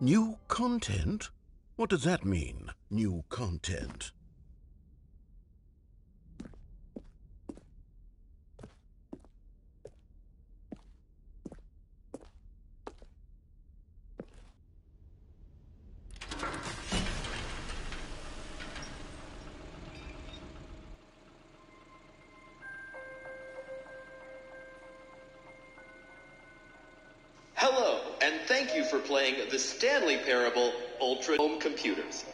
New content? What does that mean, new content? Hello, and thank you for playing the Stanlee Parable Ultra Home Computers.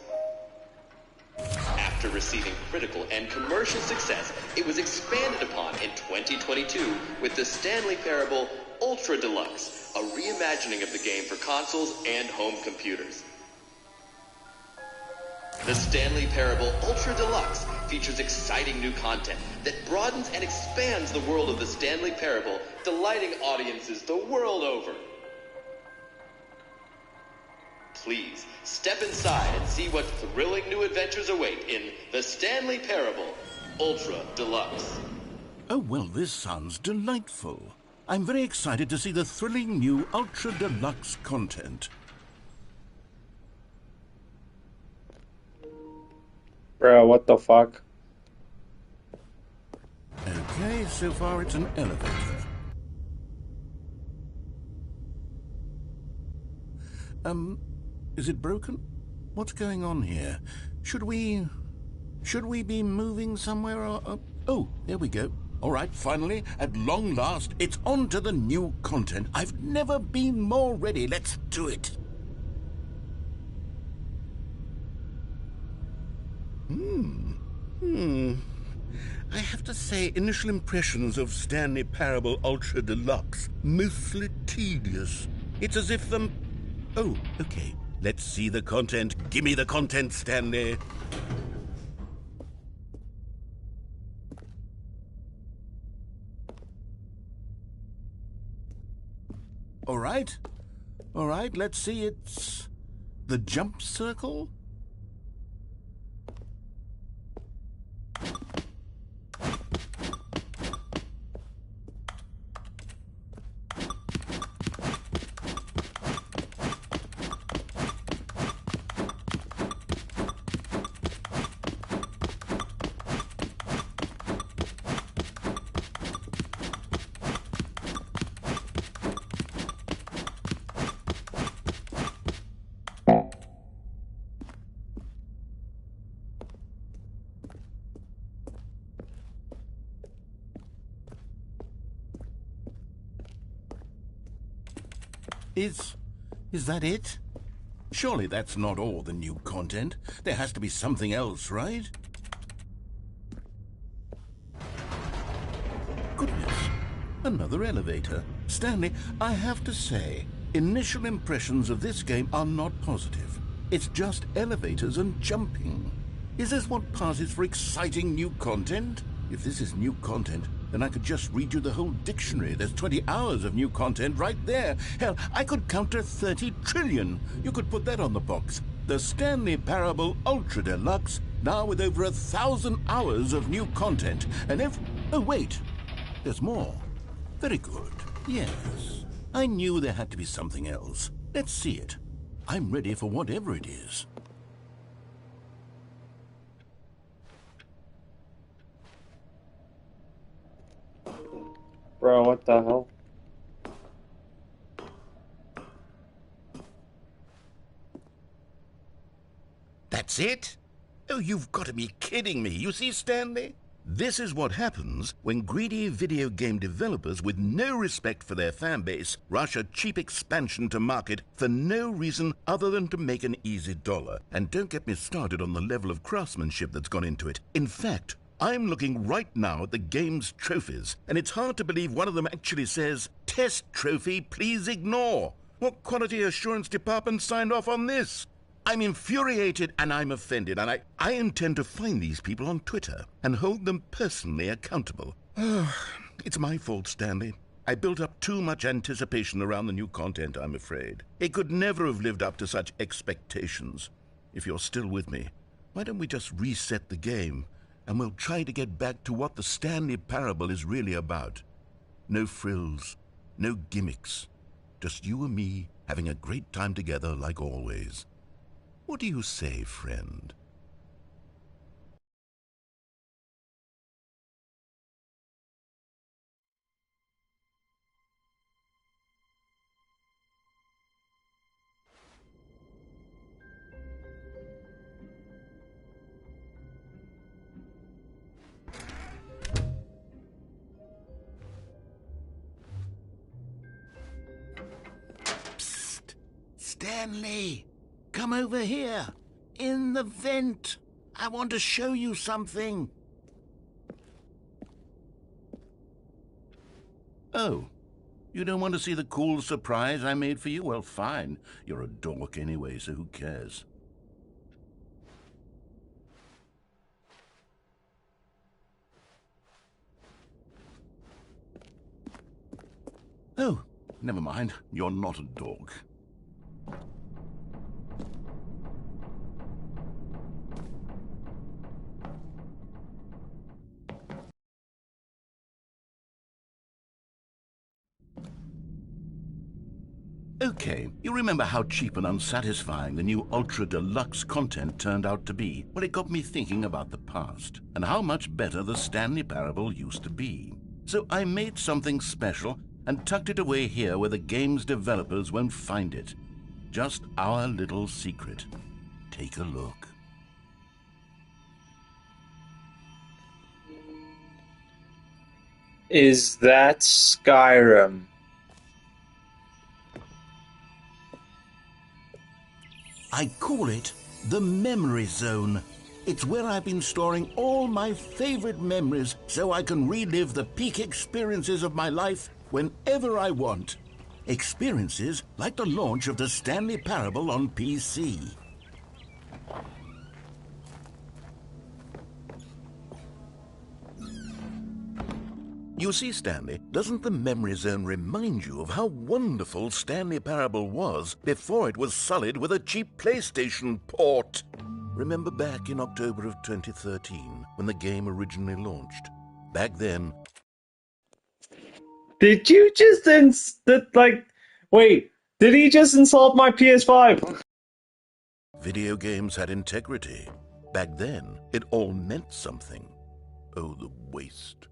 After receiving critical and commercial success, it was expanded upon in 2022 with the Stanlee Parable Ultra Deluxe, a reimagining of the game for consoles and home computers. The Stanlee Parable Ultra Deluxe features exciting new content that broadens and expands the world of the Stanlee Parable, delighting audiences the world over. Please step inside and see what thrilling new adventures await in the Stanlee Parable Ultra Deluxe. Oh, well, this sounds delightful. I'm very excited to see the thrilling new Ultra Deluxe content. Bro, what the fuck? Okay, so far it's an elevator. Is it broken? What's going on here? Should we be moving somewhere or... Oh, there we go. All right, finally, at long last, it's on to the new content. I've never been more ready. Let's do it. I have to say, initial impressions of Stanlee Parable Ultra Deluxe, mostly tedious. It's as if the... Oh, okay. Let's see the content. Give me the content, Stanley. All right, let's see. It's the jump circle. Is that it? Surely that's not all the new content. There has to be something else, right? Goodness, another elevator. Stanley, I have to say, initial impressions of this game are not positive. It's just elevators and jumping. Is this what passes for exciting new content? If this is new content, then I could just read you the whole dictionary. There's 20 hours of new content right there. Hell, I could count to 30 trillion. You could put that on the box. The Stanlee Parable Ultra Deluxe, now with over 1,000 hours of new content. And if... Oh, wait. There's more. Very good. Yes. I knew there had to be something else. Let's see it. I'm ready for whatever it is. Bro, what the hell? That's it? Oh, you've got to be kidding me. You see, Stanley? This is what happens when greedy video game developers with no respect for their fan base rush a cheap expansion to market for no reason other than to make an easy dollar. And don't get me started on the level of craftsmanship that's gone into it. In fact, I'm looking right now at the game's trophies, and it's hard to believe one of them actually says, "Test trophy, please ignore." What quality assurance department signed off on this? I'm infuriated and I'm offended, and I intend to find these people on Twitter and hold them personally accountable. It's my fault, Stanley. I built up too much anticipation around the new content, I'm afraid. It could never have lived up to such expectations. If you're still with me, why don't we just reset the game, and we'll try to get back to what the Stanlee Parable is really about. No frills, no gimmicks, just you and me having a great time together like always. What do you say, friend? Psst! Stanley! Come over here! In the vent! I want to show you something! Oh, you don't want to see the cool surprise I made for you? Well, fine. You're a dork anyway, so who cares? Oh, never mind. You're not a dork. Okay, you remember how cheap and unsatisfying the new Ultra Deluxe content turned out to be? Well, it got me thinking about the past, and how much better the Stanlee Parable used to be. So I made something special and tucked it away here where the game's developers won't find it. Just our little secret. Take a look. Is that Skyrim? I call it the Memory Zone. It's where I've been storing all my favorite memories so I can relive the peak experiences of my life whenever I want. Experiences like the launch of the Stanlee Parable on PC. You see, Stanley, doesn't the Memory Zone remind you of how wonderful Stanlee Parable was before it was sullied with a cheap PlayStation port? Remember back in October of 2013 when the game originally launched? Back then... Did you just wait, did he just insult my PS5? video games had integrity. Back then, it all meant something. Oh, the waste.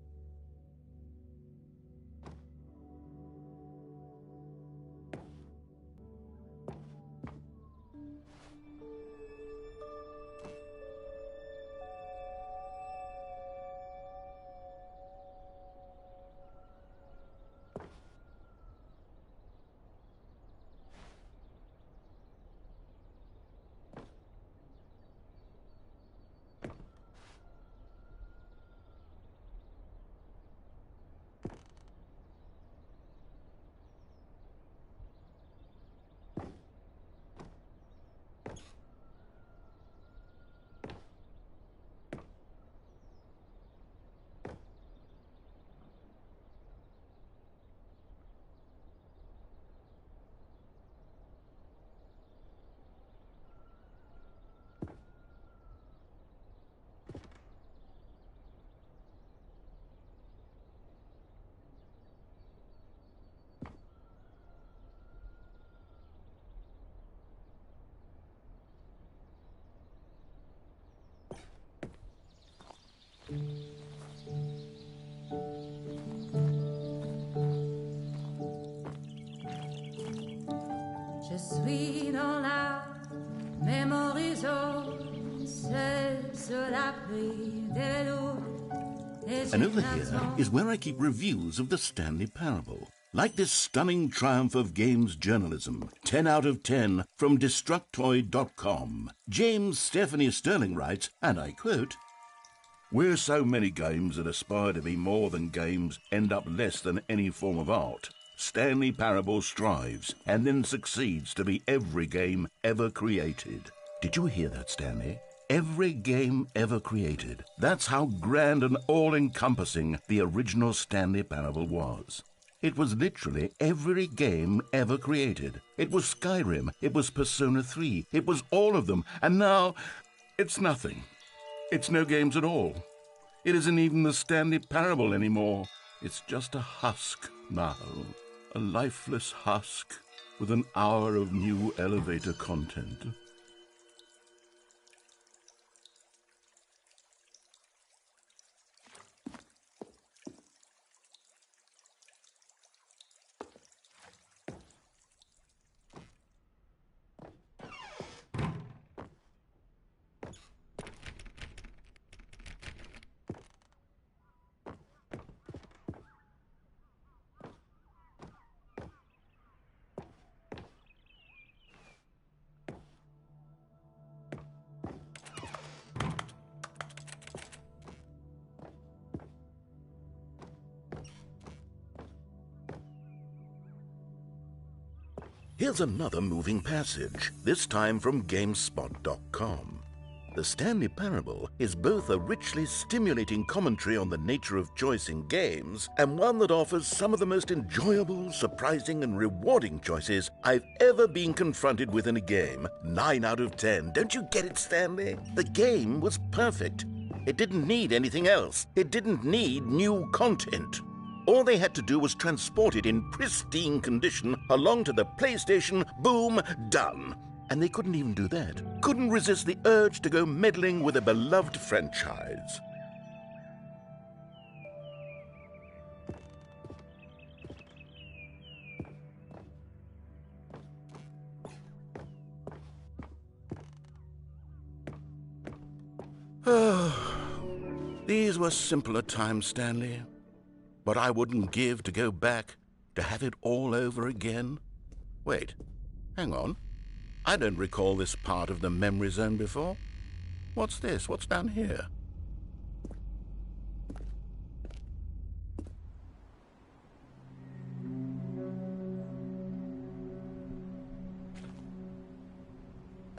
Je suis dans la memory zone, c'est sur l'abri des loups. And over here is where I keep reviews of the Stanlee Parable. Like this stunning triumph of games journalism, 10 out of 10 from Destructoid.com. James Stephanie Sterling writes, and I quote, "Where so many games that aspire to be more than games end up less than any form of art, Stanlee Parable strives and then succeeds to be every game ever created." Did you hear that, Stanley? Every game ever created. That's how grand and all-encompassing the original Stanlee Parable was. It was literally every game ever created. It was Skyrim, it was Persona 3, it was all of them, and now it's nothing. It's no games at all. It isn't even the Stanlee Parable anymore. It's just a husk now, a lifeless husk. with an hour of new elevator content. Here's another moving passage, this time from GameSpot.com. The Stanlee Parable is both a richly stimulating commentary on the nature of choice in games and one that offers some of the most enjoyable, surprising, and rewarding choices I've ever been confronted with in a game. 9 out of 10. Don't you get it, Stanley? The game was perfect. It didn't need anything else. It didn't need new content. All they had to do was transport it in pristine condition along to the PlayStation, boom, done. And they couldn't even do that. Couldn't resist the urge to go meddling with a beloved franchise. These were simpler times, Stanley. But I wouldn't give to go back to have it all over again. Wait, hang on. I don't recall this part of the memory zone before. What's this? What's down here?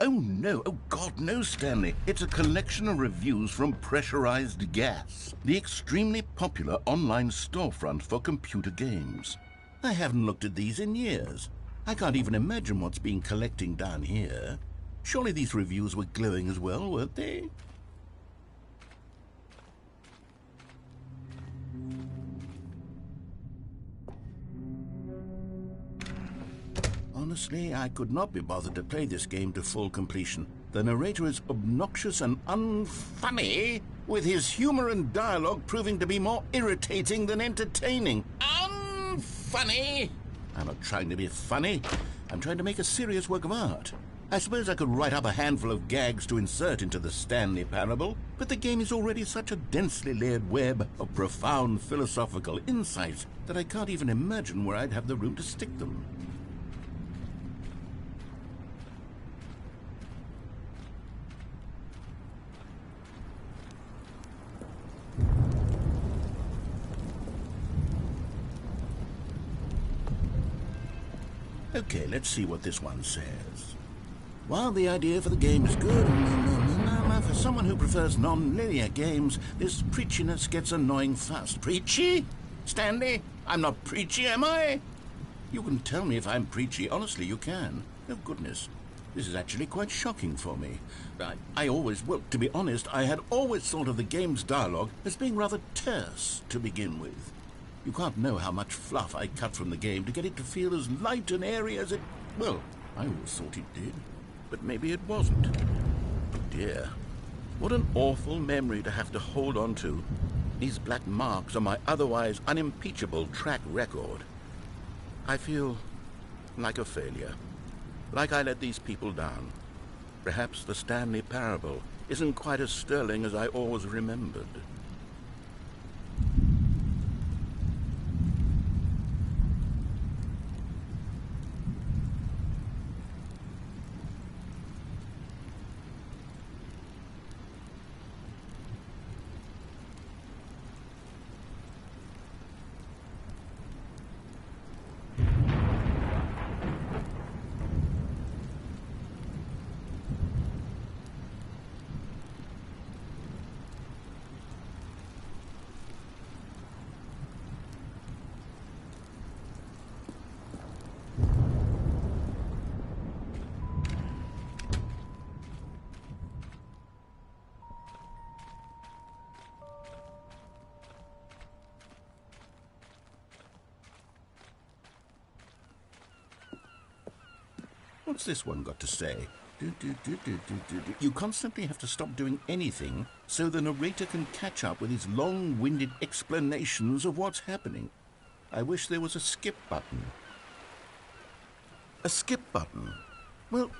Oh no, oh God, no, Stanley. It's a collection of reviews from Pressurized Gas, the extremely popular online storefront for computer games. I haven't looked at these in years. I can't even imagine what's been collecting down here. Surely these reviews were glowing as well, weren't they? Honestly, I could not be bothered to play this game to full completion. The narrator is obnoxious and unfunny, with his humor and dialogue proving to be more irritating than entertaining. Unfunny! I'm not trying to be funny. I'm trying to make a serious work of art. I suppose I could write up a handful of gags to insert into the Stanlee Parable, but the game is already such a densely layered web of profound philosophical insights that I can't even imagine where I'd have the room to stick them. Okay, let's see what this one says. While the idea for the game is good, for someone who prefers non-linear games, this preachiness gets annoying fast. Preachy? Stanley, I'm not preachy, am I? You can tell me if I'm preachy. Honestly, you can. Oh, goodness. This is actually quite shocking for me. Well, to be honest, I had always thought of the game's dialogue as being rather terse to begin with. You can't know how much fluff I cut from the game to get it to feel as light and airy as it... Well, I always thought it did, but maybe it wasn't. Oh dear, what an awful memory to have to hold on to. These black marks are my otherwise unimpeachable track record. I feel like a failure, like I let these people down. Perhaps the Stanlee Parable isn't quite as sterling as I always remembered. What's this one got to say? You constantly have to stop doing anything so the narrator can catch up with his long-winded explanations of what's happening. I wish there was a skip button. A skip button? Well,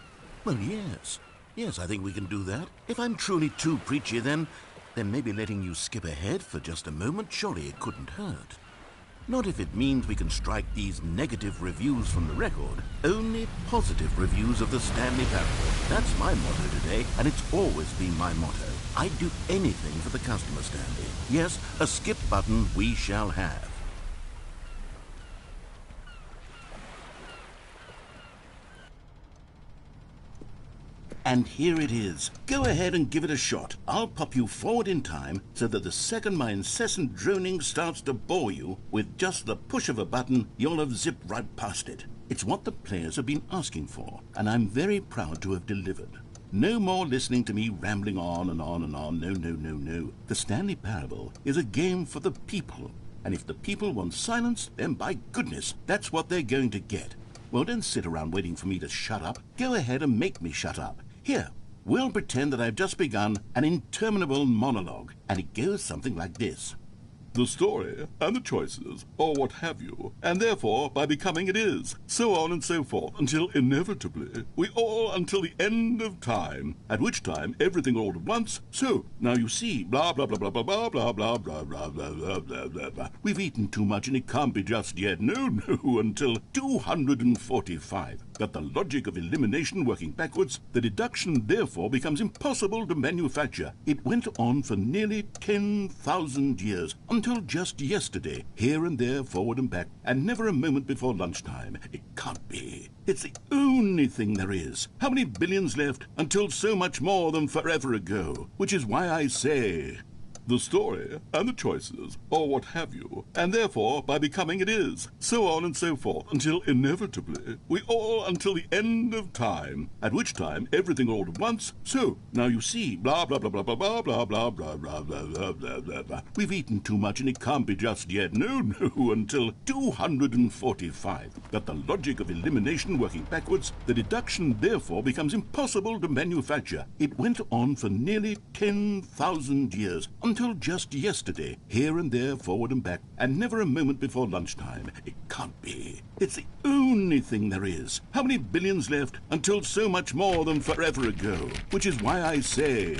yes. Yes, I think we can do that. If I'm truly too preachy, then maybe letting you skip ahead for just a moment, surely it couldn't hurt. Not if it means we can strike these negative reviews from the record. Only positive reviews of the Stanlee Parable. That's my motto today, and it's always been my motto. I'd do anything for the customer, Stanley. Yes, a skip button we shall have. And here it is. Go ahead and give it a shot. I'll pop you forward in time so that the second my incessant droning starts to bore you, with just the push of a button, you'll have zipped right past it. It's what the players have been asking for, and I'm very proud to have delivered. No more listening to me rambling on and on and on. No. The Stanlee Parable is a game for the people, and if the people want silence, then by goodness, that's what they're going to get. Well, don't sit around waiting for me to shut up. Go ahead and make me shut up. Here, we'll pretend that I've just begun an interminable monologue, and it goes something like this. The story, and the choices, or what have you, and therefore, by becoming it is, so on and so forth, until inevitably, we all until the end of time, at which time everything all at once, so, now you see, blah, blah, blah, blah, blah, blah, blah, blah, blah, blah, blah, blah, blah, blah, blah. We've eaten too much and it can't be just yet, no, until 245. But the logic of elimination working backwards, the deduction therefore becomes impossible to manufacture. It went on for nearly 10,000 years, until just yesterday, here and there, forward and back, and never a moment before lunchtime. It can't be. It's the only thing there is. How many billions left until so much more than forever ago? Which is why I say, the story, and the choices, or what have you, and therefore, by becoming it is, so on and so forth, until inevitably, we all until the end of time, at which time everything all at once, so, now you see, blah, blah, blah, blah, blah, blah, blah, blah, blah, blah, blah, blah, blah, blah, blah. We've eaten too much and it can't be just yet, no, until 245. But the logic of elimination working backwards, the deduction therefore becomes impossible to manufacture. It went on for nearly 10,000 years, until just yesterday, here and there, forward and back, and never a moment before lunchtime. It can't be. It's the only thing there is. How many billions left until so much more than forever ago? Which is why I say,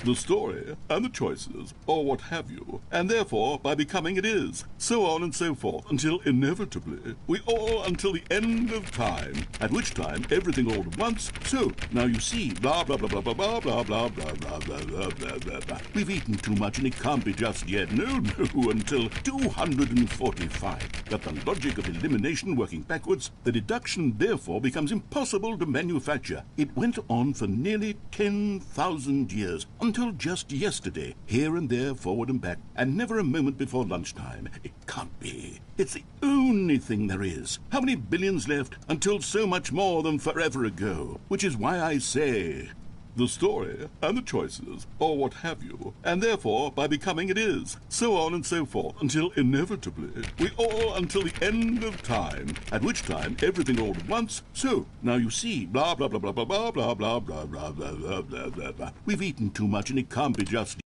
the story, and the choices, or what have you, and therefore, by becoming it is, so on and so forth, until inevitably, we all until the end of time, at which time everything all at once, so, now you see, blah, blah, blah, blah, blah, blah, blah, blah, blah, blah, blah, blah, blah, blah, blah. We've eaten too much and it can't be just yet, no, until 245. But the logic of elimination working backwards, the deduction therefore becomes impossible to manufacture. It went on for nearly 10,000 years, until just yesterday, here and there, forward and back, and never a moment before lunchtime. It can't be. It's the only thing there is. How many billions left until so much more than forever ago? Which is why I say, the story, and the choices, or what have you, and therefore, by becoming it is, so on and so forth, until inevitably, we all until the end of time, at which time everything all at once, so, now you see, blah, blah, blah, blah, blah, blah, blah, blah, blah, blah, blah, blah, blah, blah, blah. We've eaten too much and it can't be just...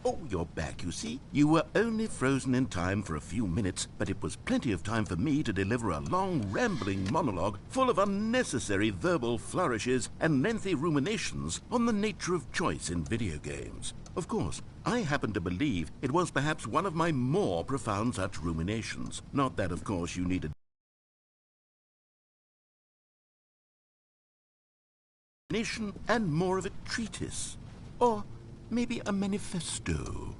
Oh, you're back, you see. You were only frozen in time for a few minutes, but it was plenty of time for me to deliver a long, rambling monologue full of unnecessary verbal flourishes and lengthy ruminations on the nature of choice in video games. Of course, I happen to believe it was perhaps one of my more profound such ruminations. Not that, of course, you needed and more of a treatise, or maybe a manifesto.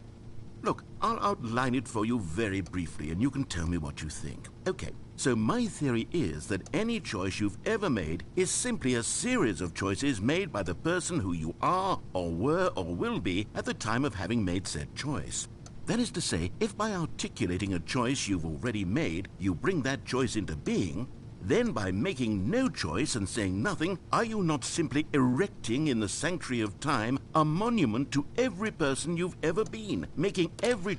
Look, I'll outline it for you very briefly, and you can tell me what you think. Okay, so my theory is that any choice you've ever made is simply a series of choices made by the person who you are, or were, or will be at the time of having made said choice. That is to say, if by articulating a choice you've already made, you bring that choice into being, then by making no choice and saying nothing, are you not simply erecting in the sanctuary of time a monument to every person you've ever been, making every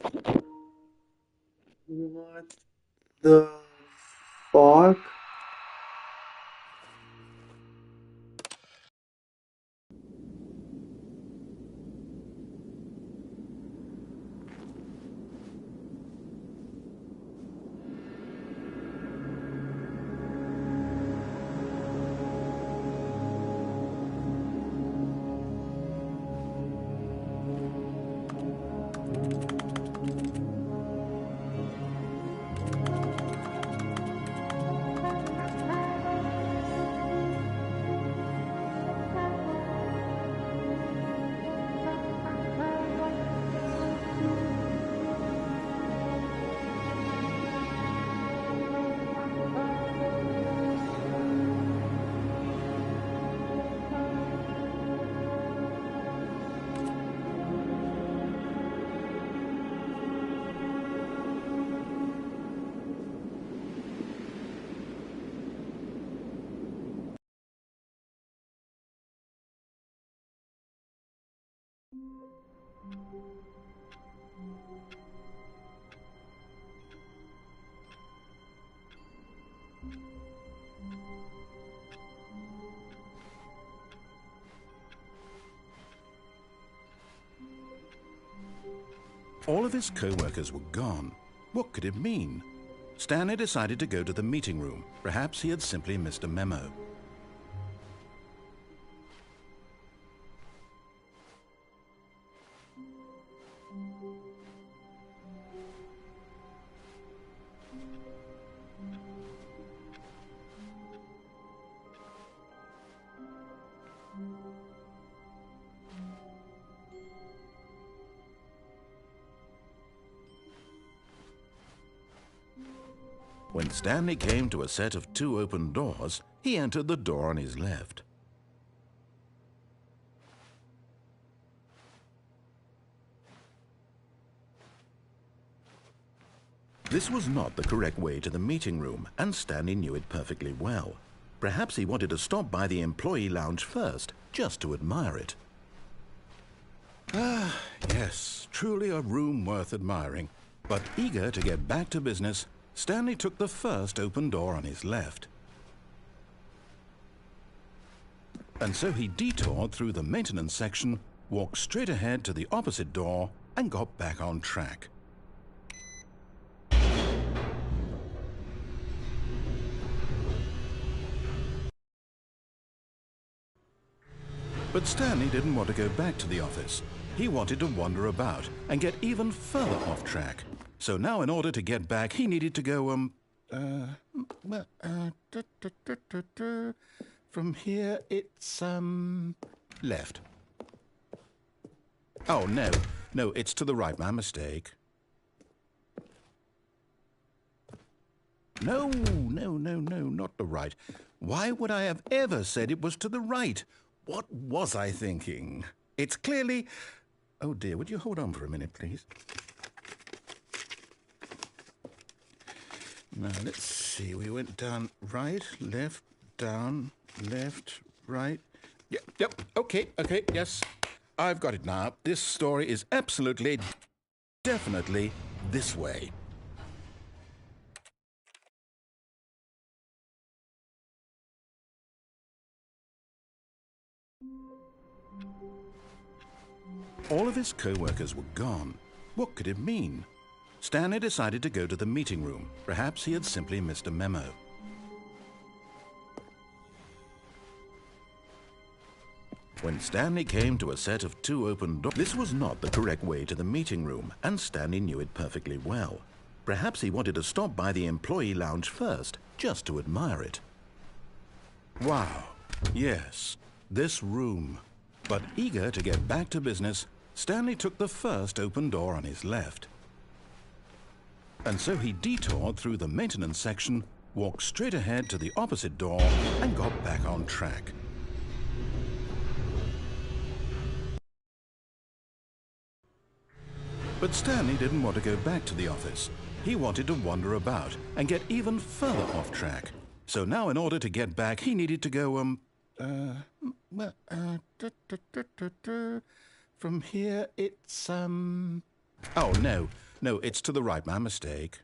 What the fuck? All of his co-workers were gone. What could it mean? Stanley decided to go to the meeting room. Perhaps he had simply missed a memo. When Stanley came to a set of 2 open doors, he entered the door on his left. This was not the correct way to the meeting room, and Stanley knew it perfectly well. Perhaps he wanted to stop by the employee lounge first, just to admire it. Ah, yes, truly a room worth admiring. But eager to get back to business, Stanley took the first open door on his left. And so he detoured through the maintenance section, walked straight ahead to the opposite door, and got back on track. But Stanley didn't want to go back to the office. He wanted to wander about and get even further off track. So now in order to get back, he needed to go, from here it's, left. Oh, no, it's to the right, my mistake. No, not the right. Why would I have ever said it was to the right? What was I thinking? It's clearly... Oh dear, would you hold on for a minute, please? Now, let's see. We went down right, left, down, left, right. Yep, okay, yes. I've got it now. This story is absolutely, definitely this way. All of his co-workers were gone. What could it mean? Stanley decided to go to the meeting room. Perhaps he had simply missed a memo. When Stanley came to a set of 2 open doors, this was not the correct way to the meeting room, and Stanley knew it perfectly well. Perhaps he wanted to stop by the employee lounge first, just to admire it. Wow, yes, this room. But eager to get back to business, Stanley took the first open door on his left. And so he detoured through the maintenance section, walked straight ahead to the opposite door, and got back on track. But Stanley didn't want to go back to the office. He wanted to wander about and get even further off track. So now in order to get back, he needed to go, from here it's, Oh, no. No, it's to the right. My mistake.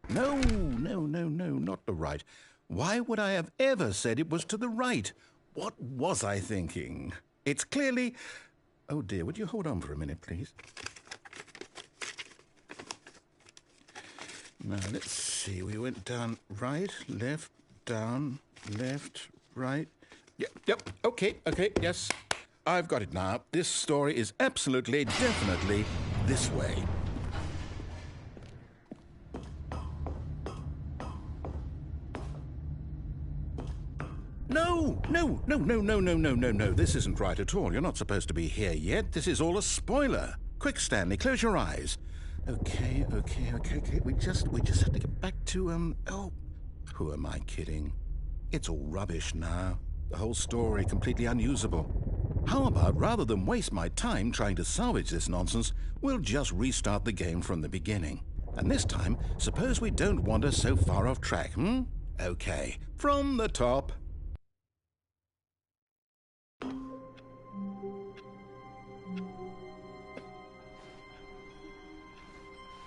No, not the right. Why would I have ever said it was to the right? What was I thinking? It's clearly... Oh, dear, would you hold on for a minute, please? Now, let's see. We went down right, left, down, left, right. Yep, okay, yes. I've got it now. This story is absolutely, definitely this way. No. This isn't right at all. You're not supposed to be here yet. This is all a spoiler. Quick, Stanley, close your eyes. Okay. We just have to get back to, oh, who am I kidding? It's all rubbish now. The whole story completely unusable. How about, rather than waste my time trying to salvage this nonsense, we'll just restart the game from the beginning. And this time, suppose we don't wander so far off track, Okay, from the top.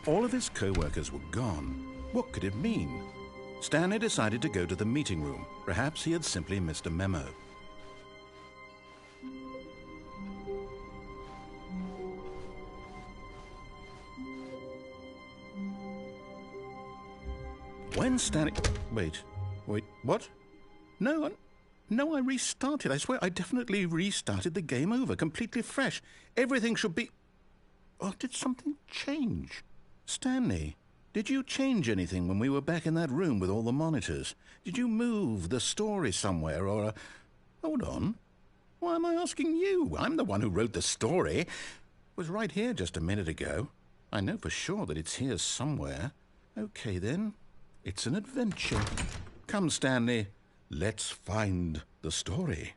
All of his co-workers were gone. What could it mean? Stanley decided to go to the meeting room. Perhaps he had simply missed a memo. When Stanley... Wait, what? No, I restarted. I swear I definitely restarted the game over, completely fresh. Everything should be... Oh, did something change? Stanley, did you change anything when we were back in that room with all the monitors? Did you move the story somewhere or... Hold on. Why am I asking you? I'm the one who wrote the story. It was right here just a minute ago. I know for sure that it's here somewhere. Okay, then. It's an adventure. Come, Stanley. Let's find the story.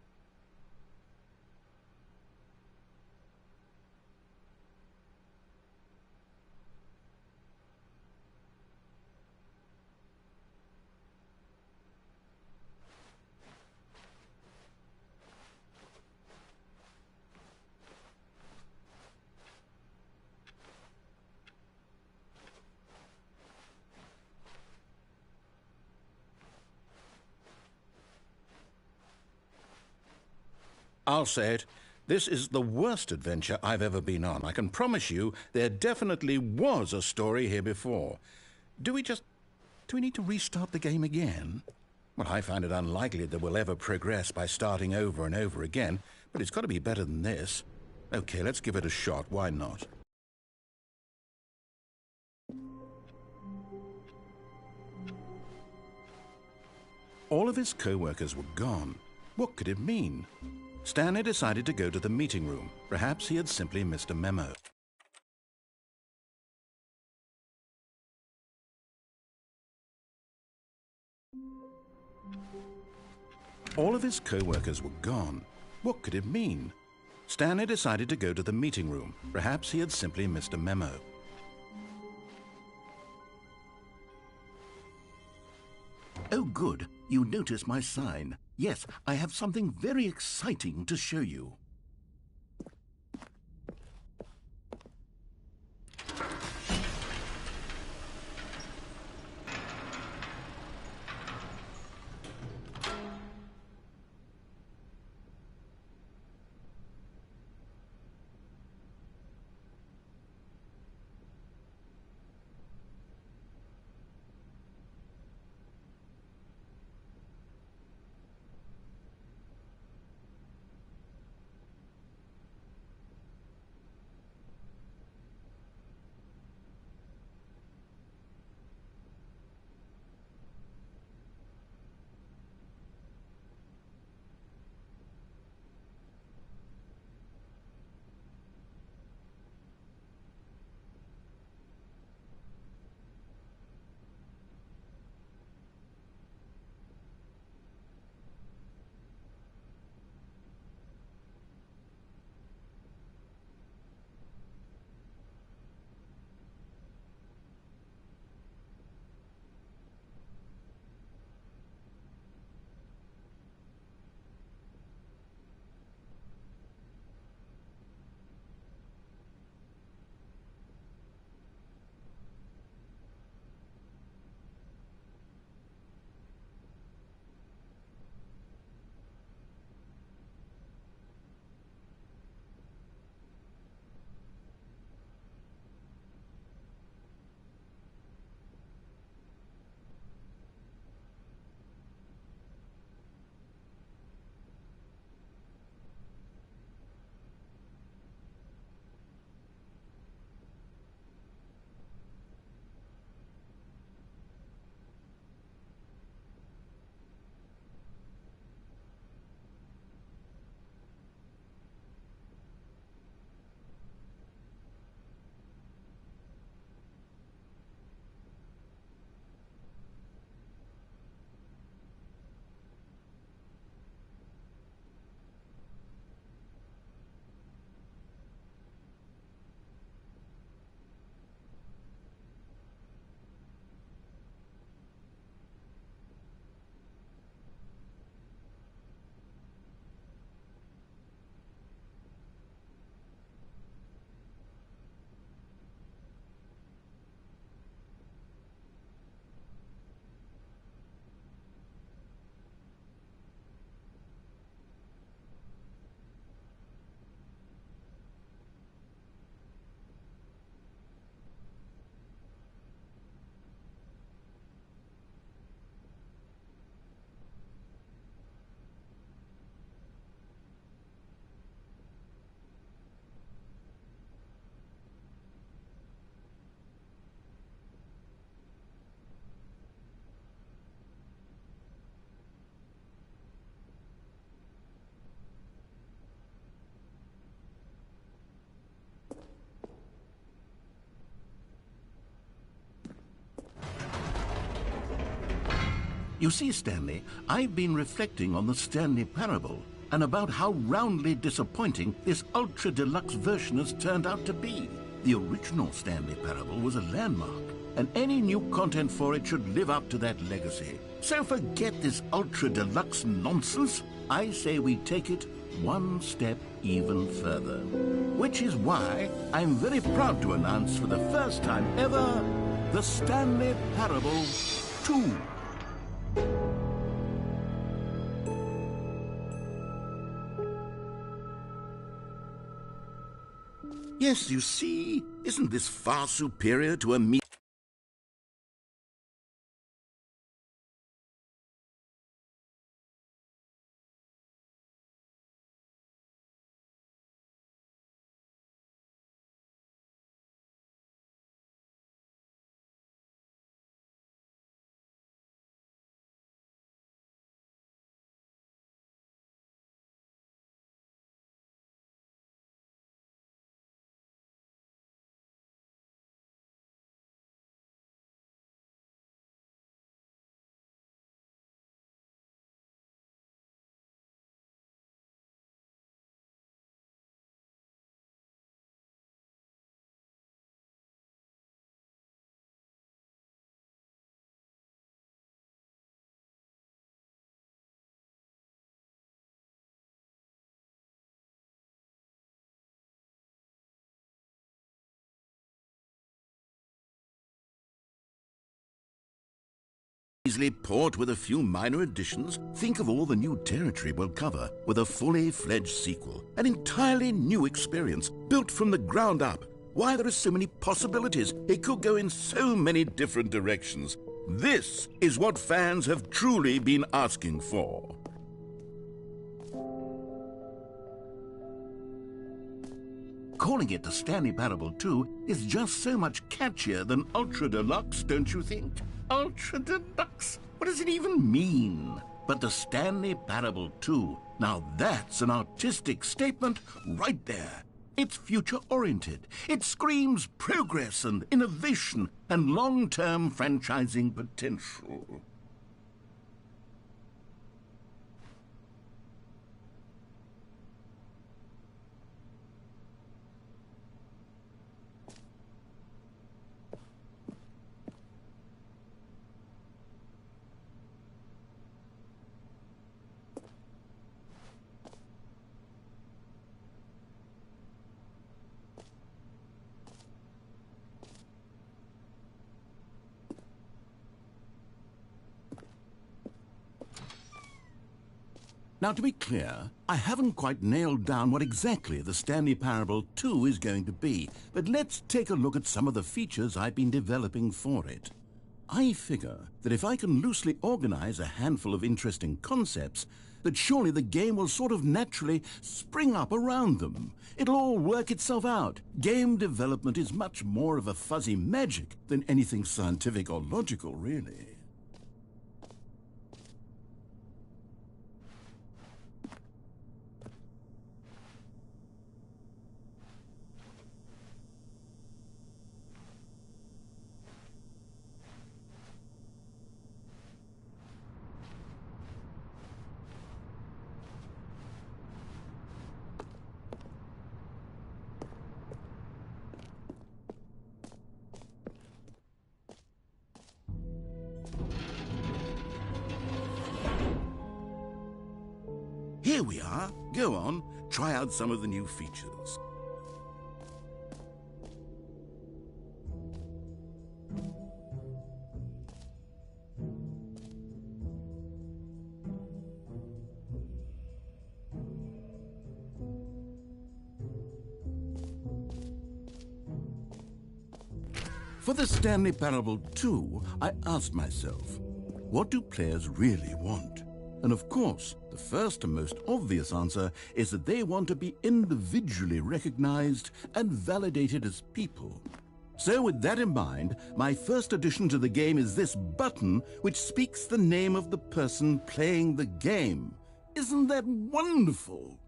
I'll say it. This is the worst adventure I've ever been on. I can promise you there definitely was a story here before. Do we need to restart the game again? Well, I find it unlikely that we'll ever progress by starting over and over again, but it's got to be better than this. Okay, let's give it a shot. Why not? All of his co-workers were gone. What could it mean? Stanley decided to go to the meeting room. Perhaps he had simply missed a memo. All of his co-workers were gone. What could it mean? Stanley decided to go to the meeting room. Perhaps he had simply missed a memo. Oh, good. You noticed my sign. Yes, I have something very exciting to show you. You see, Stanley, I've been reflecting on the Stanley Parable and about how roundly disappointing this ultra deluxe version has turned out to be. The original Stanley Parable was a landmark, and any new content for it should live up to that legacy. So forget this ultra deluxe nonsense. I say we take it one step even further. Which is why I'm very proud to announce for the first time ever, the Stanley Parable 2. Yes, you see, isn't this far superior to a easily port with a few minor additions? Think of all the new territory we'll cover with a fully fledged sequel. An entirely new experience, built from the ground up. Why, there are so many possibilities. It could go in so many different directions. This is what fans have truly been asking for. Calling it the Stanley Parable 2 is just so much catchier than Ultra Deluxe, don't you think? Ultra Deluxe? What does it even mean? But the Stanley Parable 2, now that's an artistic statement right there. It's future-oriented. It screams progress and innovation and long-term franchising potential. Now, to be clear, I haven't quite nailed down what exactly the Stanley Parable 2 is going to be, but let's take a look at some of the features I've been developing for it. I figure that if I can loosely organize a handful of interesting concepts, that surely the game will sort of naturally spring up around them. It'll all work itself out. Game development is much more of a fuzzy magic than anything scientific or logical, really. Here we are. Go on, try out some of the new features. For the Stanley Parable 2, I asked myself, what do players really want? And of course, the first and most obvious answer is that they want to be individually recognized and validated as people. So with that in mind, my first addition to the game is this button which speaks the name of the person playing the game. Isn't that wonderful?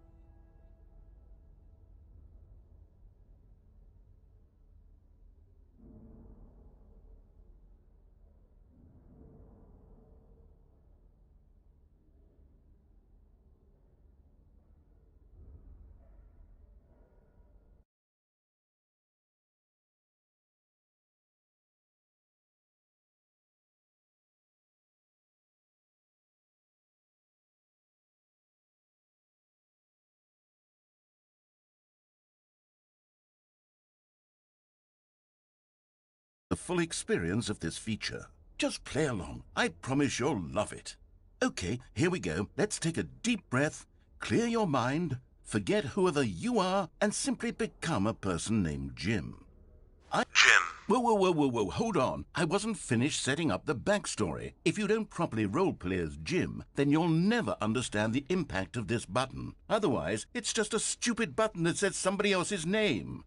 full experience of this feature. Just play along. I promise you'll love it. Okay, here we go. Let's take a deep breath, clear your mind, forget whoever you are, and simply become a person named Jim. Jim. Whoa, hold on. I wasn't finished setting up the backstory. If you don't properly roleplay as Jim, then you'll never understand the impact of this button. Otherwise, it's just a stupid button that says somebody else's name.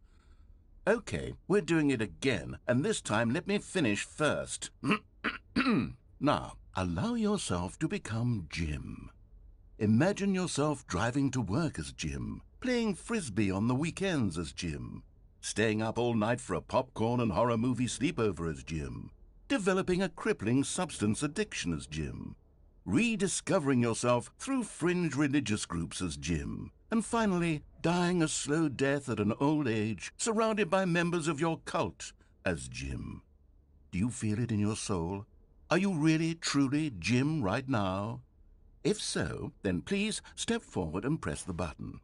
Okay, we're doing it again, and this time let me finish first. Now, allow yourself to become Jim. Imagine yourself driving to work as Jim, playing frisbee on the weekends as Jim, staying up all night for a popcorn and horror movie sleepover as Jim, developing a crippling substance addiction as Jim, rediscovering yourself through fringe religious groups as Jim, and finally dying a slow death at an old age, surrounded by members of your cult as Jim. Do you feel it in your soul? Are you really, truly Jim right now? If so, then please step forward and press the button.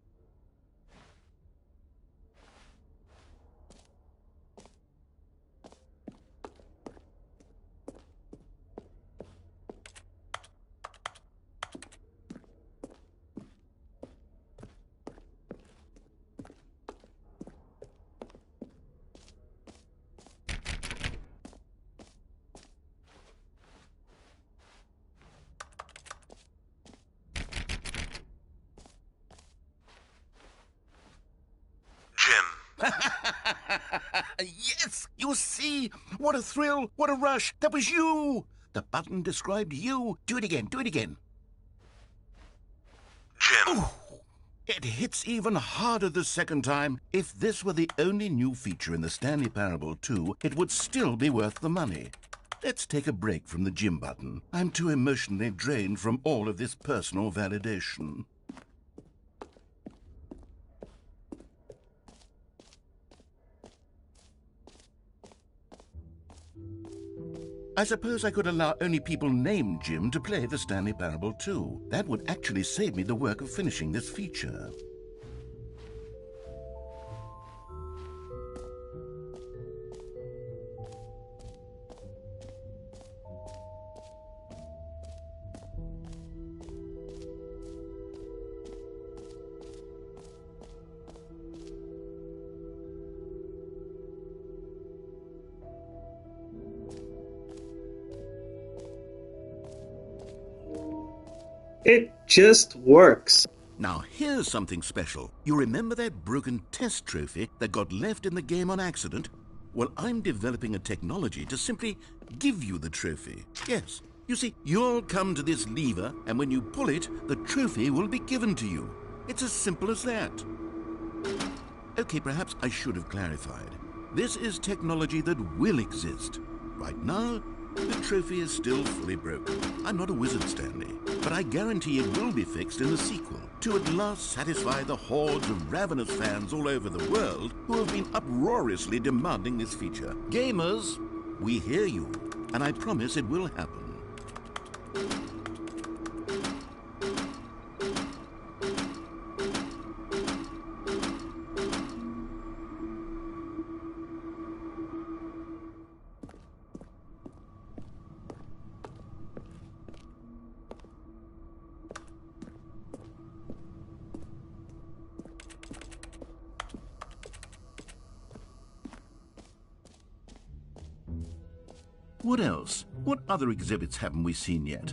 Yes! You see? What a thrill! What a rush! That was you! The button described you. Do it again. Do it again. Jim. Ooh, it hits even harder the second time. If this were the only new feature in the Stanlee Parable 2, it would still be worth the money. Let's take a break from the Jim button. I'm too emotionally drained from all of this personal validation. I suppose I could allow only people named Jim to play the Stanlee Parable 2. That would actually save me the work of finishing this feature. It just works. Now here's something special. You remember that broken test trophy that got left in the game on accident? Well, I'm developing a technology to simply give you the trophy. Yes. You see, you'll come to this lever, and when you pull it, the trophy will be given to you. It's as simple as that. Okay, perhaps I should have clarified. This is technology that will exist. Right now, the trophy is still fully broken. I'm not a wizard, Stanley, but I guarantee it will be fixed in the sequel to at last satisfy the hordes of ravenous fans all over the world who have been uproariously demanding this feature. Gamers, we hear you, and I promise it will happen. What else? What other exhibits haven't we seen yet?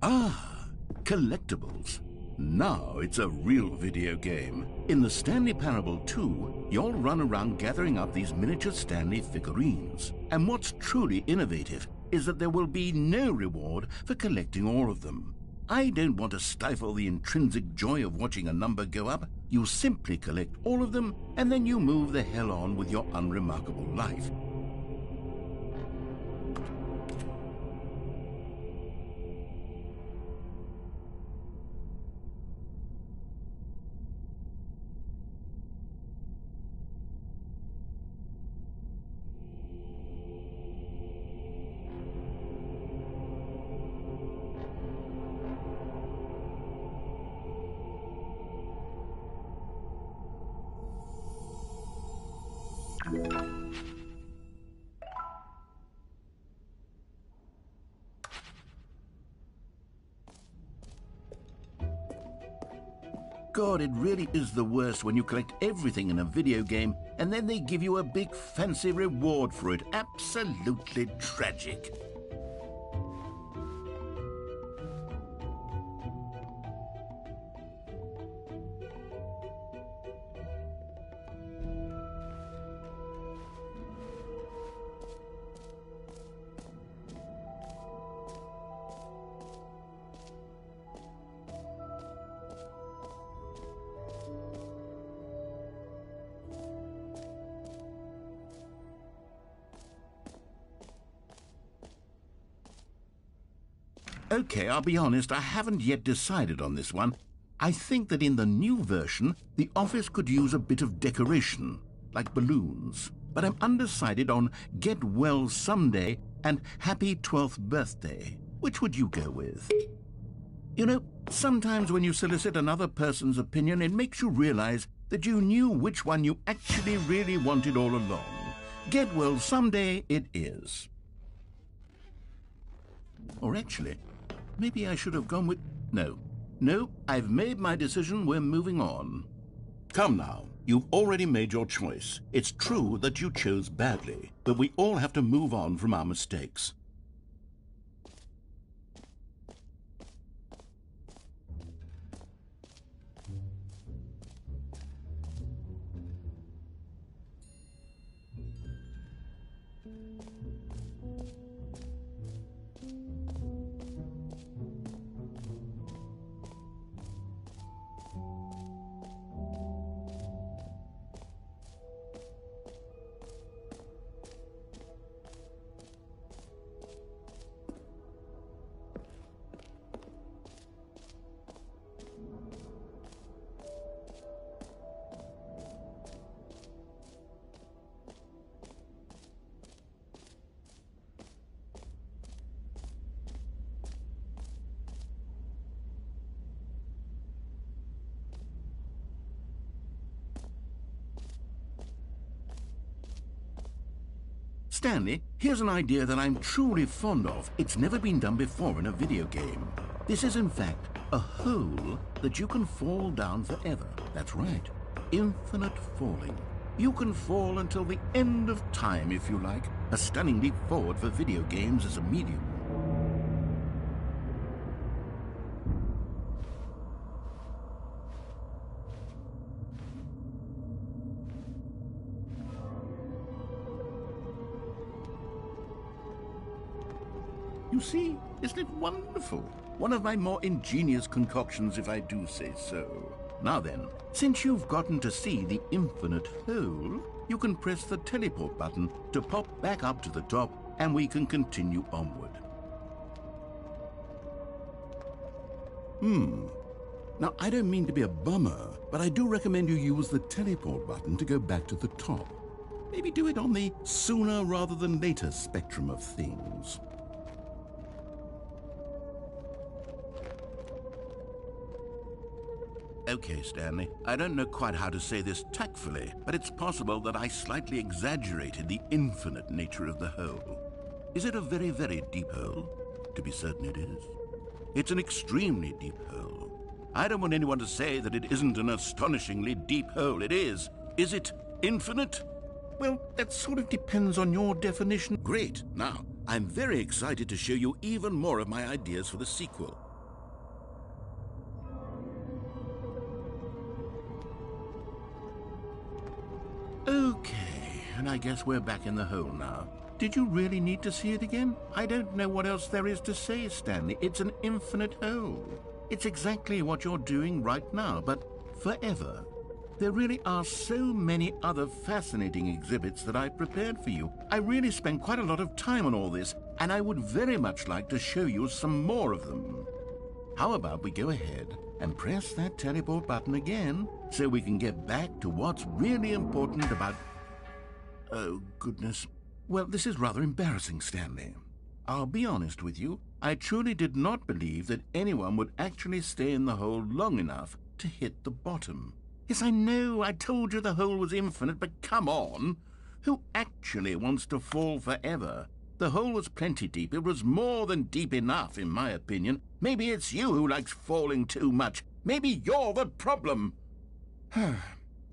Ah, collectibles. Now it's a real video game. In the Stanlee Parable 2, you'll run around gathering up these miniature Stanley figurines. And what's truly innovative is that there will be no reward for collecting all of them. I don't want to stifle the intrinsic joy of watching a number go up. You simply collect all of them, and then you move the hell on with your unremarkable life. God, it really is the worst when you collect everything in a video game and then they give you a big fancy reward for it. Absolutely tragic. Okay, I'll be honest, I haven't yet decided on this one. I think that in the new version, the office could use a bit of decoration, like balloons. But I'm undecided on Get Well Someday and Happy 12th Birthday. Which would you go with? You know, sometimes when you solicit another person's opinion, it makes you realize that you knew which one you actually really wanted all along. Get Well Someday it is. Or actually, maybe I should have gone with... No, I've made my decision. We're moving on. Come now, you've already made your choice. It's true that you chose badly, but we all have to move on from our mistakes. Stanley, here's an idea that I'm truly fond of. It's never been done before in a video game. This is, in fact, a hole that you can fall down forever. That's right. Infinite falling. You can fall until the end of time, if you like. A stunning leap forward for video games as a medium. You see, isn't it wonderful? One of my more ingenious concoctions, if I do say so. Now then, since you've gotten to see the infinite hole, you can press the teleport button to pop back up to the top, and we can continue onward. Now, I don't mean to be a bummer, but I do recommend you use the teleport button to go back to the top. Maybe do it on the sooner rather than later spectrum of things. Okay, Stanley, I don't know quite how to say this tactfully, but it's possible that I slightly exaggerated the infinite nature of the hole. Is it a very, very deep hole? To be certain it is. It's an extremely deep hole. I don't want anyone to say that it isn't an astonishingly deep hole. It is. Is it infinite? Well, that sort of depends on your definition. Great. Now, I'm very excited to show you even more of my ideas for the sequel. Okay, and I guess we're back in the hole now. Did you really need to see it again? I don't know what else there is to say, Stanley. It's an infinite hole. It's exactly what you're doing right now, but forever. There really are so many other fascinating exhibits that I prepared for you. I really spent quite a lot of time on all this, and I would very much like to show you some more of them. How about we go ahead and press that teleport button again so we can get back to what's really important about... Oh, goodness. Well, this is rather embarrassing, Stanley. I'll be honest with you. I truly did not believe that anyone would actually stay in the hole long enough to hit the bottom. Yes, I know, I told you the hole was infinite, but come on. Who actually wants to fall forever? The hole was plenty deep. It was more than deep enough, in my opinion. Maybe it's you who likes falling too much. Maybe you're the problem.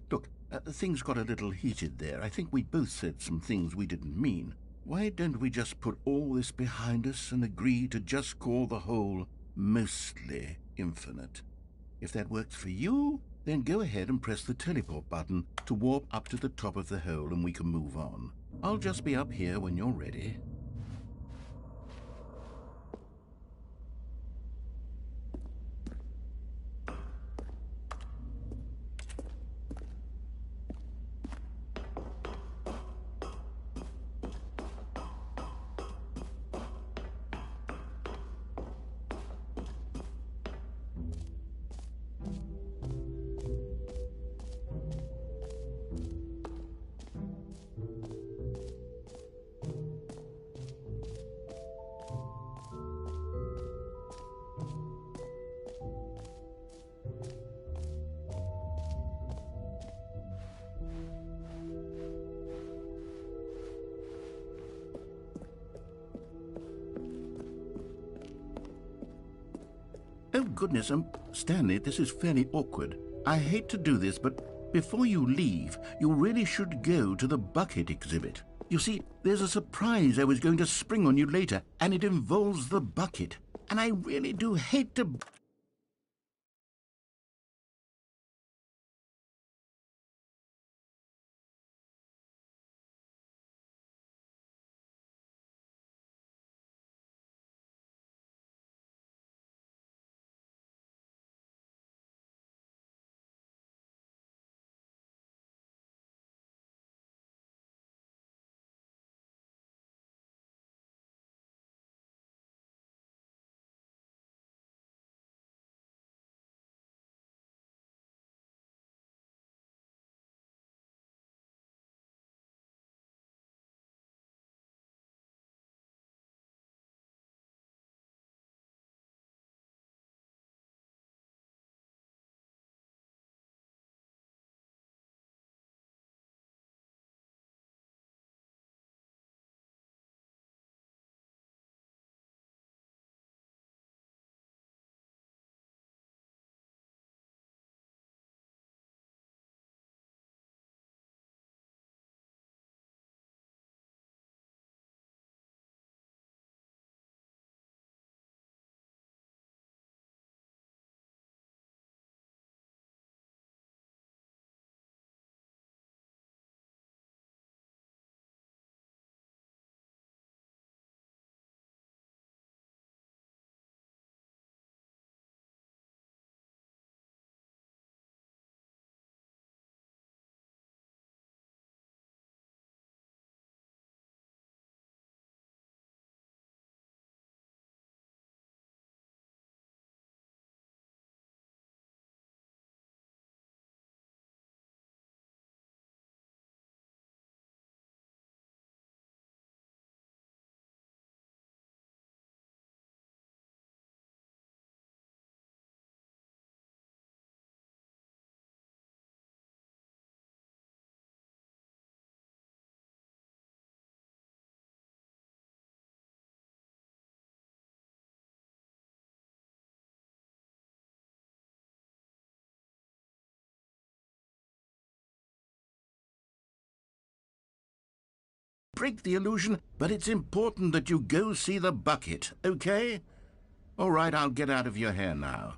Look, things got a little heated there. I think we both said some things we didn't mean. Why don't we just put all this behind us and agree to just call the hole mostly infinite? If that works for you, then go ahead and press the teleport button to warp up to the top of the hole and we can move on. I'll just be up here when you're ready. Oh, goodness, Stanley, this is fairly awkward. I hate to do this, but before you leave, you really should go to the bucket exhibit. You see, there's a surprise I was going to spring on you later, and it involves the bucket. And I really do hate to... break the illusion, but it's important that you go see the bucket, okay? All right, I'll get out of your hair now.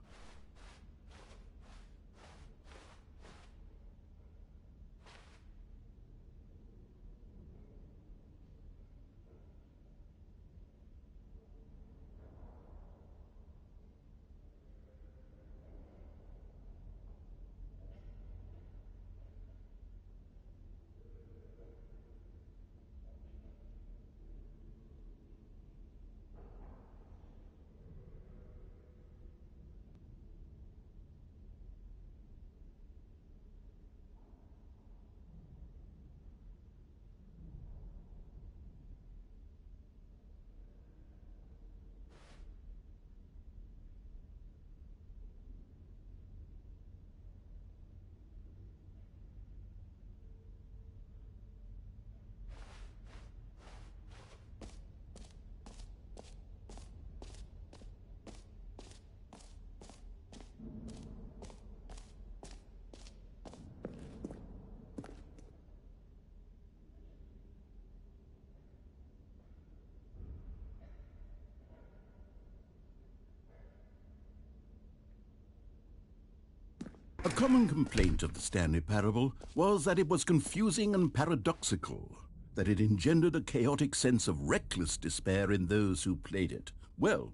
A common complaint of the Stanlee Parable was that it was confusing and paradoxical, that it engendered a chaotic sense of reckless despair in those who played it. Well,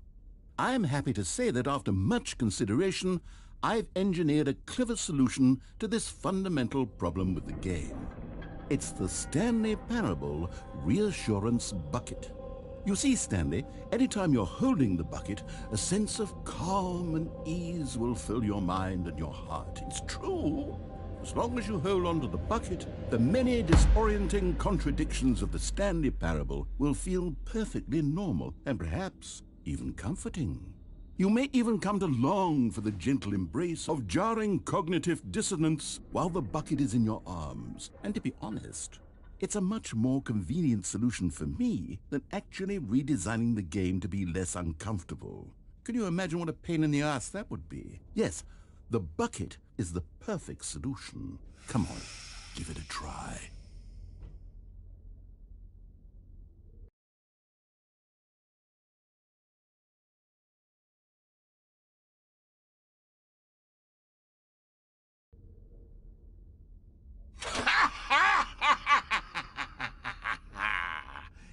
I am happy to say that after much consideration, I've engineered a clever solution to this fundamental problem with the game. It's the Stanlee Parable Reassurance Bucket. You see, Stanley, anytime you're holding the bucket, a sense of calm and ease will fill your mind and your heart. It's true. As long as you hold on to the bucket, the many disorienting contradictions of the Stanlee Parable will feel perfectly normal and perhaps even comforting. You may even come to long for the gentle embrace of jarring cognitive dissonance while the bucket is in your arms. And to be honest, it's a much more convenient solution for me than actually redesigning the game to be less uncomfortable. Can you imagine what a pain in the ass that would be? Yes, the bucket is the perfect solution. Come on, give it a try.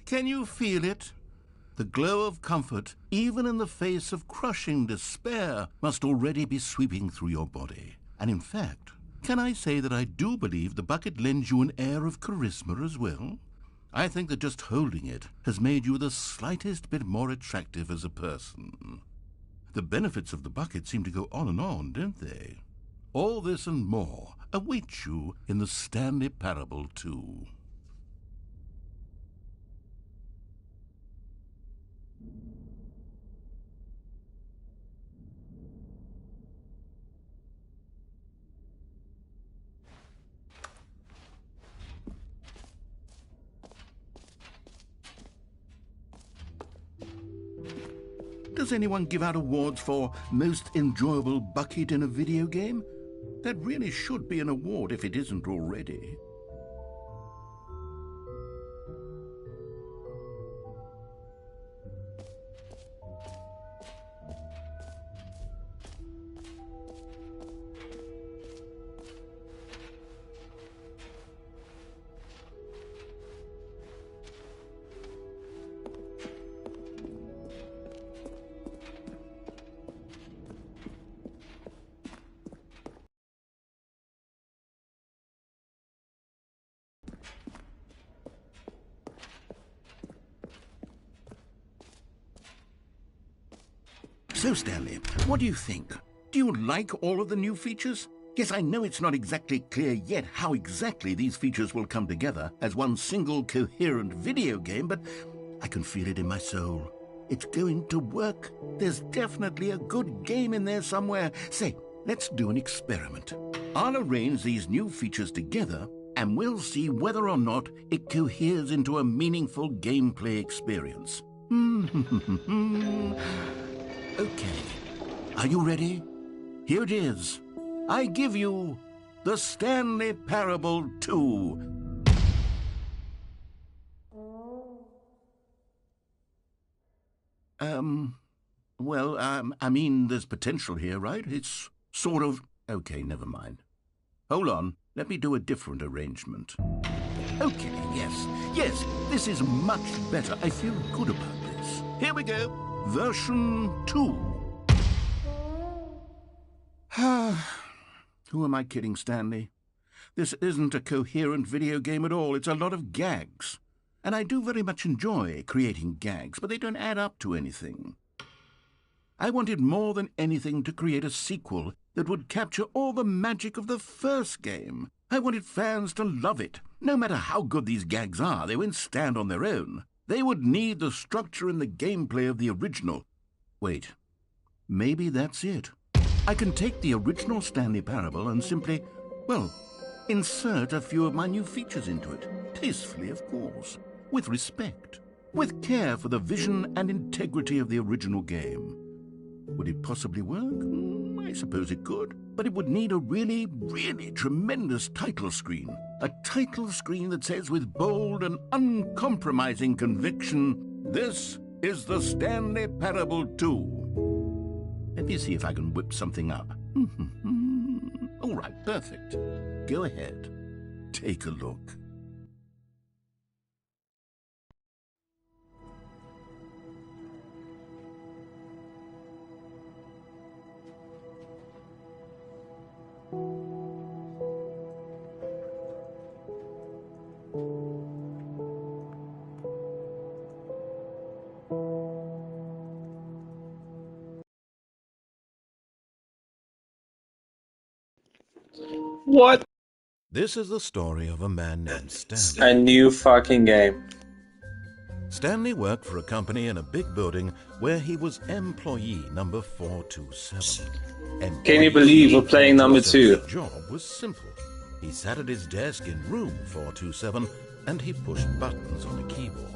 Can you feel it? The glow of comfort, even in the face of crushing despair, must already be sweeping through your body. And in fact, can I say that I do believe the bucket lends you an air of charisma as well? I think that just holding it has made you the slightest bit more attractive as a person. The benefits of the bucket seem to go on, don't they? All this and more await you in the Stanlee Parable 2. Does anyone give out awards for most enjoyable bucket in a video game? That really should be an award if it isn't already. So, Stanley, what do you think? Do you like all of the new features? Yes, I know it's not exactly clear yet how exactly these features will come together as one single coherent video game, but I can feel it in my soul. It's going to work. There's definitely a good game in there somewhere. Say, let's do an experiment. I'll arrange these new features together, and we'll see whether or not it coheres into a meaningful gameplay experience. Okay, are you ready? Here it is. I give you the Stanlee Parable 2. I mean, there's potential here, right? It's sort of... Okay, never mind. Hold on, let me do a different arrangement. Okay, yes, this is much better. I feel good about this. Here we go. Version 2. Who am I kidding, Stanley? This isn't a coherent video game at all. It's a lot of gags. And I do very much enjoy creating gags, but they don't add up to anything. I wanted more than anything to create a sequel that would capture all the magic of the first game. I wanted fans to love it. No matter how good these gags are, they won't stand on their own. They would need the structure and the gameplay of the original. Wait, maybe that's it. I can take the original Stanlee Parable and simply, well, insert a few of my new features into it. Tastefully, of course. With respect. With care for the vision and integrity of the original game. Would it possibly work? I suppose it could. But it would need a really, really tremendous title screen. A title screen that says with bold and uncompromising conviction, "This is the Stanlee Parable 2. Let me see if I can whip something up. All right, perfect. Go ahead. Take a look. What? This is the story of a man named Stanley. A new fucking game. Stanley worked for a company in a big building where he was employee number 427. Can you believe we're playing number 2? His job was simple. He sat at his desk in room 427 and he pushed buttons on a keyboard.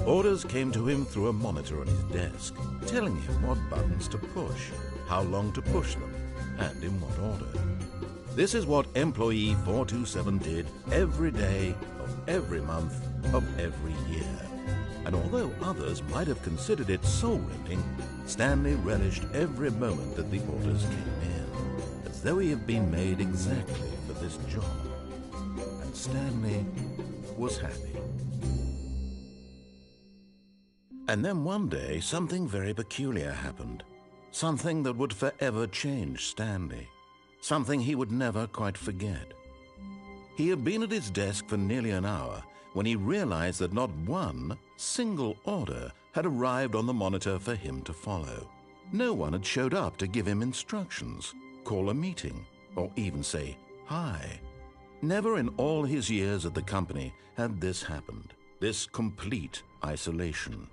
Orders came to him through a monitor on his desk, telling him what buttons to push, how long to push them, and in what order. This is what employee 427 did every day of every month of every year. And although others might have considered it soul-rending, Stanley relished every moment that the orders came in, as though he had been made exactly for this job. And Stanley was happy. And then one day, something very peculiar happened. Something that would forever change Stanley. Something he would never quite forget. He had been at his desk for nearly an hour when he realized that not one single order had arrived on the monitor for him to follow. No one had showed up to give him instructions, call a meeting, or even say hi. Never in all his years at the company had this happened, this complete isolation.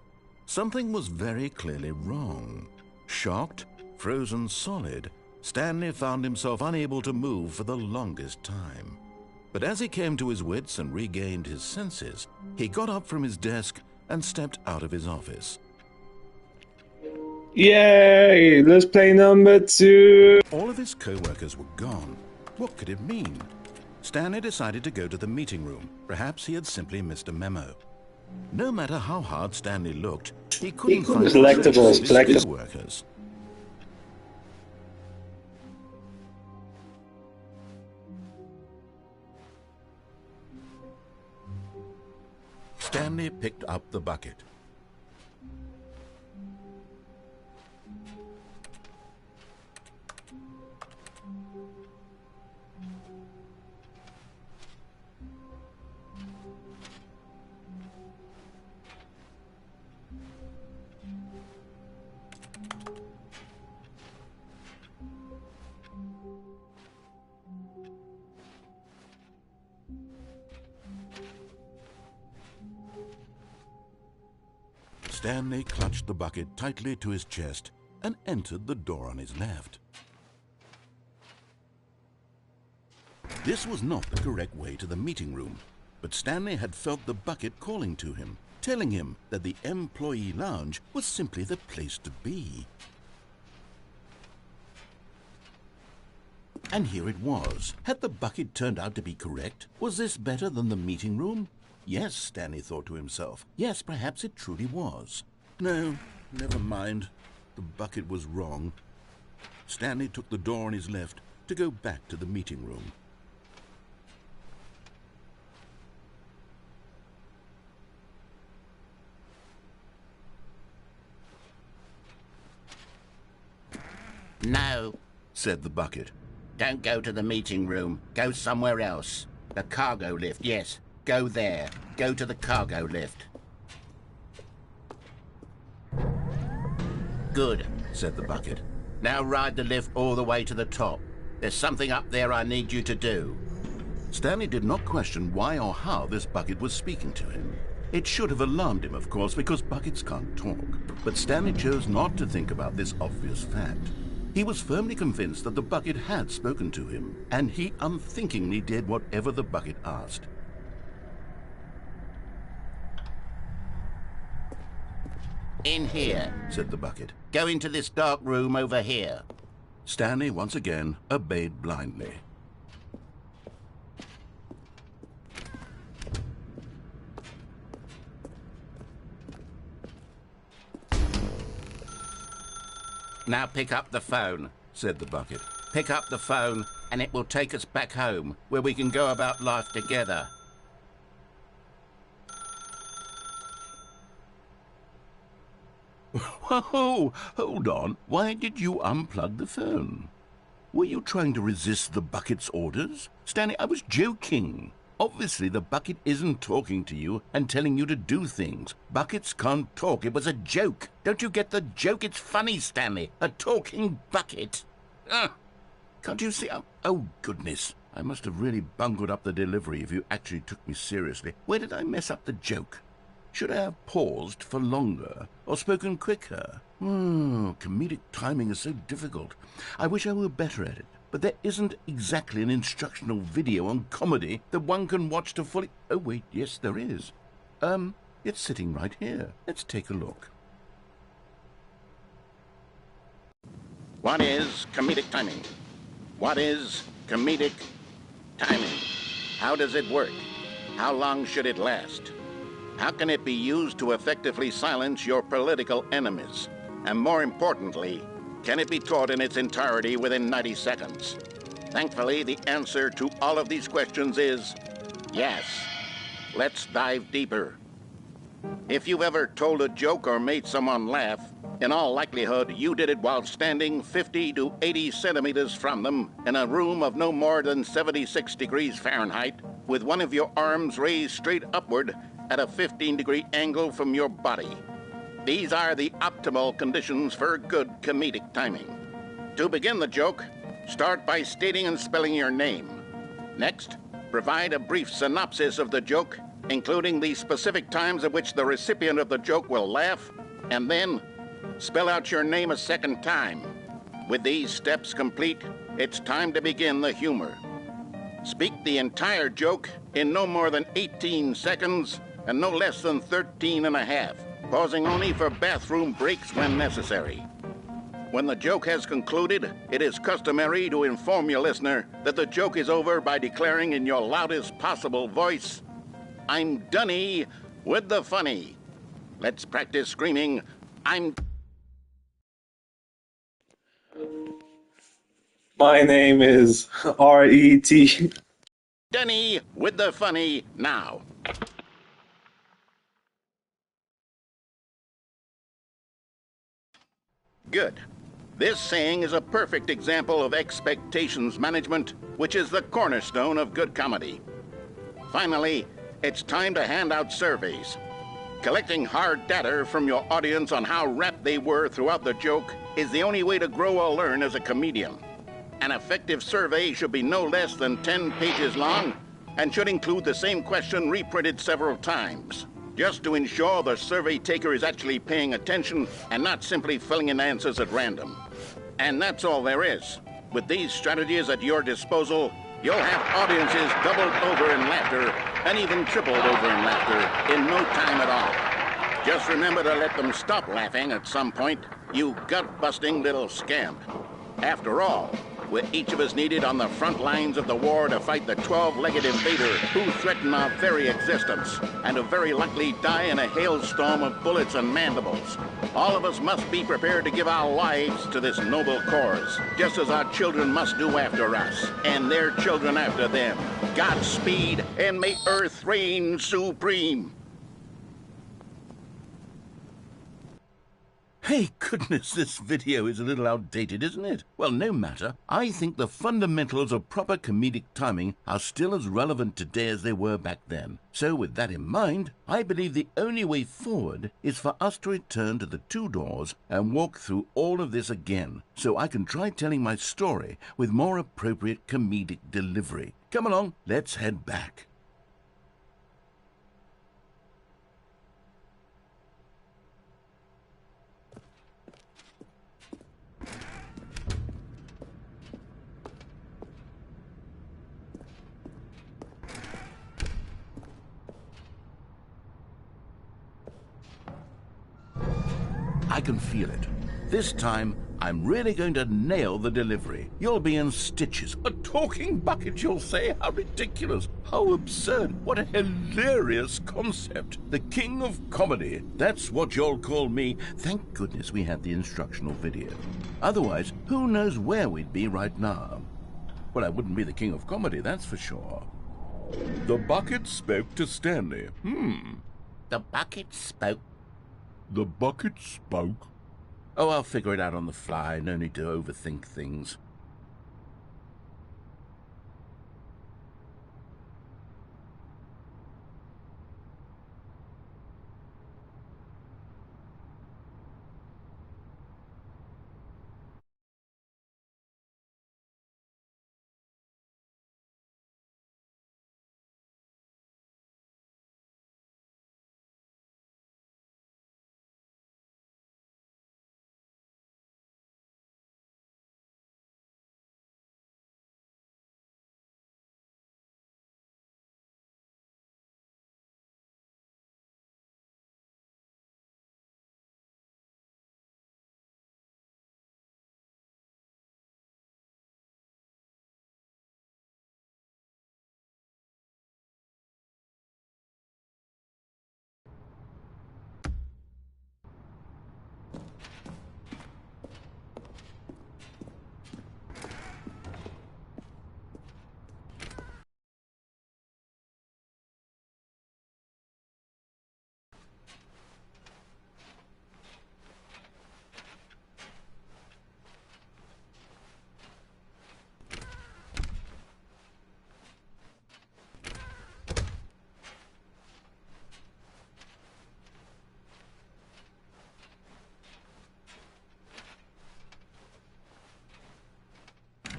Something was very clearly wrong. Shocked, frozen solid, Stanley found himself unable to move for the longest time. But as he came to his wits and regained his senses, he got up from his desk and stepped out of his office. Yay! Let's play number 2! All of his co-workers were gone. What could it mean? Stanley decided to go to the meeting room. Perhaps he had simply missed a memo. No matter how hard Stanley looked, he couldn't find collectibles, his co-workers. Stanley picked up the bucket. Stanley clutched the bucket tightly to his chest and entered the door on his left. This was not the correct way to the meeting room, but Stanley had felt the bucket calling to him, telling him that the employee lounge was simply the place to be. And here it was. Had the bucket turned out to be correct? Was this better than the meeting room? Yes, Stanley thought to himself. Yes, perhaps it truly was. No, never mind. The bucket was wrong. Stanley took the door on his left to go back to the meeting room. No, said the bucket. don't go to the meeting room. Go somewhere else. The cargo lift, yes. Go there. Go to the cargo lift. Good, said the bucket. now ride the lift all the way to the top. There's something up there I need you to do. Stanley did not question why or how this bucket was speaking to him. It should have alarmed him, of course, because buckets can't talk. But Stanley chose not to think about this obvious fact. He was firmly convinced that the bucket had spoken to him, and he unthinkingly did whatever the bucket asked. In here. Said the bucket. Go into this dark room over here. Stanley once again obeyed blindly. Now pick up the phone, said the bucket. Pick up the phone and it will take us back home, where we can go about life together. Whoa, hold on. Why did you unplug the phone? Were you trying to resist the bucket's orders? Stanley, I was joking. Obviously, the bucket isn't talking to you and telling you to do things. Buckets can't talk. It was a joke. Don't you get the joke? It's funny, Stanley. A talking bucket. Can't you see? Oh, goodness. I must have really bungled up the delivery if you actually took me seriously. Where did I mess up the joke? Should I have paused for longer or spoken quicker? Comedic timing is so difficult. I wish I were better at it. But there isn't exactly an instructional video on comedy that one can watch to fully... Oh, wait, yes, there is. It's sitting right here. Let's take a look. What is comedic timing? What is comedic timing? How does it work? How long should it last? How can it be used to effectively silence your political enemies? And more importantly, can it be taught in its entirety within 90 seconds? Thankfully, the answer to all of these questions is yes. Let's dive deeper. If you've ever told a joke or made someone laugh, in all likelihood, you did it while standing 50 to 80 centimeters from them in a room of no more than 76 degrees Fahrenheit, with one of your arms raised straight upward at a 15-degree angle from your body. These are the optimal conditions for good comedic timing. To begin the joke, start by stating and spelling your name. Next, provide a brief synopsis of the joke, including the specific times at which the recipient of the joke will laugh, and then spell out your name a second time. With these steps complete, it's time to begin the humor. Speak the entire joke in no more than 18 seconds and no less than 13 and a half, pausing only for bathroom breaks when necessary. When the joke has concluded, it is customary to inform your listener that the joke is over by declaring in your loudest possible voice, "I'm Dunny with the funny." Let's practice screaming, "I'm..." My name is R.E.T. Dunny with the funny now. Good. This saying is a perfect example of expectations management, which is the cornerstone of good comedy. Finally, it's time to hand out surveys. Collecting hard data from your audience on how rapt they were throughout the joke is the only way to grow or learn as a comedian. An effective survey should be no less than 10 pages long and should include the same question reprinted several times, just to ensure the survey taker is actually paying attention and not simply filling in answers at random. And that's all there is. With these strategies at your disposal, you'll have audiences doubled over in laughter and even tripled over in laughter in no time at all. Just remember to let them stop laughing at some point, you gut-busting little scamp. After all, we're each of us needed on the front lines of the war to fight the 12-legged invader who threaten our very existence and who very likely die in a hailstorm of bullets and mandibles. All of us must be prepared to give our lives to this noble cause, just as our children must do after us, and their children after them. Godspeed, and may Earth reign supreme. Hey, goodness, this video is a little outdated, isn't it? Well, no matter. I think the fundamentals of proper comedic timing are still as relevant today as they were back then. So with that in mind, I believe the only way forward is for us to return to the two doors and walk through all of this again, so I can try telling my story with more appropriate comedic delivery. Come along, let's head back. I can feel it. This time, I'm really going to nail the delivery. You'll be in stitches. A talking bucket, you'll say? How ridiculous. How absurd. What a hilarious concept. The king of comedy. That's what you'll call me. Thank goodness we had the instructional video. Otherwise, who knows where we'd be right now. Well, I wouldn't be the king of comedy, that's for sure. The bucket spoke to Stanley. The bucket spoke. The bucket spoke? Oh, I'll figure it out on the fly. No need to overthink things.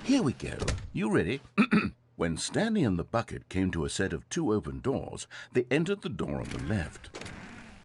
Here we go. You ready? When Stanley and the bucket came to a set of 2 open doors, they entered the door on the left.